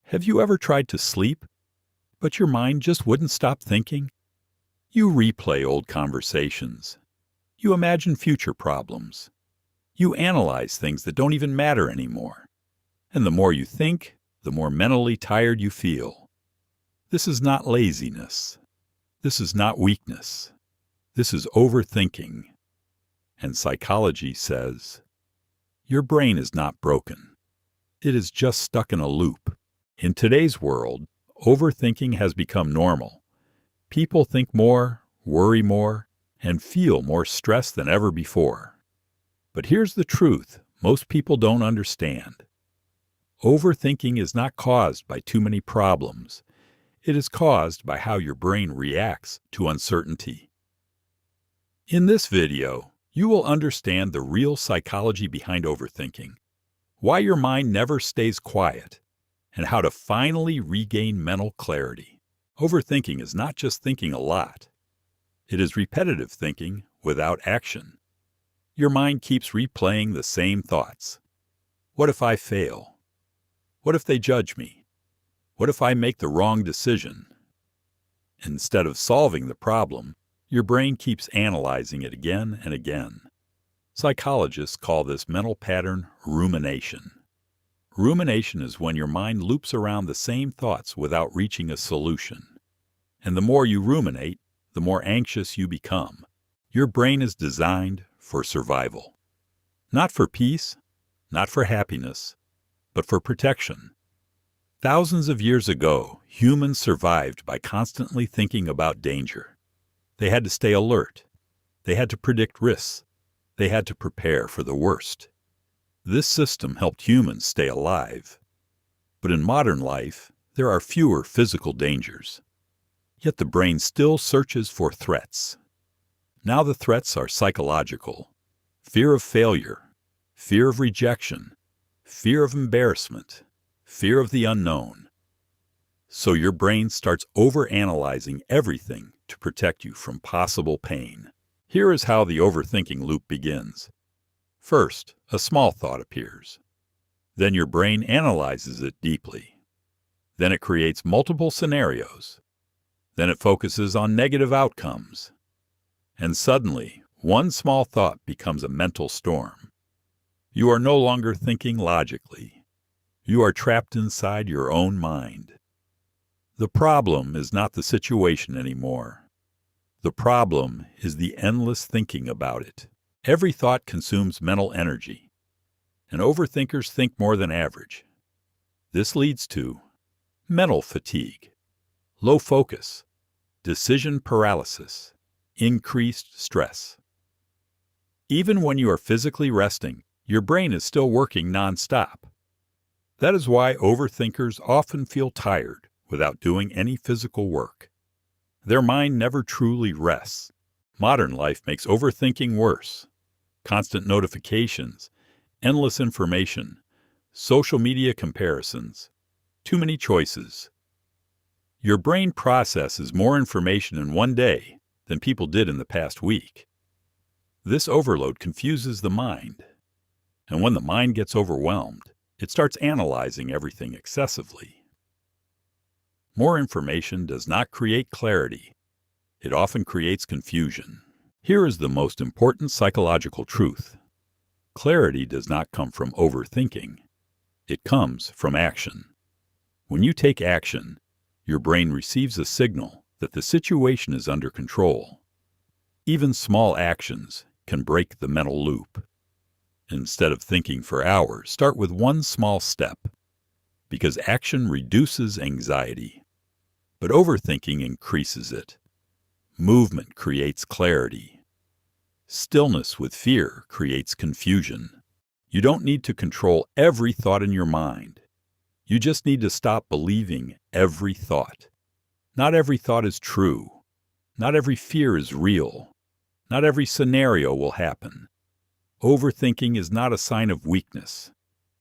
Have you ever tried to sleep, but your mind just wouldn't stop thinking? You replay old conversations. You imagine future problems. You analyze things that don't even matter anymore. And the more you think, the more mentally tired you feel. This is not laziness. This is not weakness. This is overthinking. And psychology says, your brain is not broken. It is just stuck in a loop. In today's world, overthinking has become normal. People think more, worry more, and feel more stressed than ever before. But here's the truth most people don't understand. Overthinking is not caused by too many problems. It is caused by how your brain reacts to uncertainty. In this video, you will understand the real psychology behind overthinking, why your mind never stays quiet, and how to finally regain mental clarity. Overthinking is not just thinking a lot. It is repetitive thinking without action. Your mind keeps replaying the same thoughts. What if I fail? What if they judge me? What if I make the wrong decision? Instead of solving the problem, your brain keeps analyzing it again and again. Psychologists call this mental pattern rumination. Rumination is when your mind loops around the same thoughts without reaching a solution. And the more you ruminate, the more anxious you become. Your brain is designed for survival. Not for peace, not for happiness, but for protection. Thousands of years ago, humans survived by constantly thinking about danger. They had to stay alert. They had to predict risks. They had to prepare for the worst. This system helped humans stay alive. But in modern life, there are fewer physical dangers. Yet the brain still searches for threats. Now the threats are psychological. Fear of failure, fear of rejection, fear of embarrassment, fear of the unknown. So your brain starts overanalyzing everything to protect you from possible pain. Here is how the overthinking loop begins. First, a small thought appears. Then your brain analyzes it deeply. Then it creates multiple scenarios. Then it focuses on negative outcomes. And suddenly, one small thought becomes a mental storm. You are no longer thinking logically. You are trapped inside your own mind. The problem is not the situation anymore. The problem is the endless thinking about it. Every thought consumes mental energy, and overthinkers think more than average. This leads to mental fatigue, low focus, decision paralysis, increased stress. Even when you are physically resting, your brain is still working nonstop. That is why overthinkers often feel tired without doing any physical work. Their mind never truly rests. Modern life makes overthinking worse. Constant notifications, endless information, social media comparisons, too many choices. Your brain processes more information in one day than people did in the past week. This overload confuses the mind. And when the mind gets overwhelmed, it starts analyzing everything excessively. More information does not create clarity. It often creates confusion. Here is the most important psychological truth. Clarity does not come from overthinking. It comes from action. When you take action, your brain receives a signal that the situation is under control. Even small actions can break the mental loop. Instead of thinking for hours, start with one small step, because action reduces anxiety, but overthinking increases it. Movement creates clarity. Stillness with fear creates confusion. You don't need to control every thought in your mind. You just need to stop believing every thought. Not every thought is true. Not every fear is real. Not every scenario will happen. Overthinking is not a sign of weakness.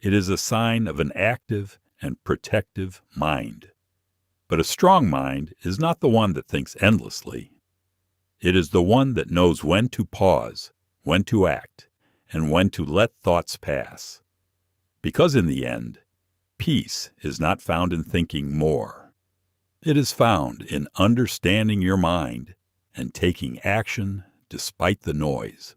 It is a sign of an active and protective mind. But a strong mind is not the one that thinks endlessly. It is the one that knows when to pause, when to act, and when to let thoughts pass. Because in the end, Peace is not found in thinking more. It is found in understanding your mind and taking action despite the noise.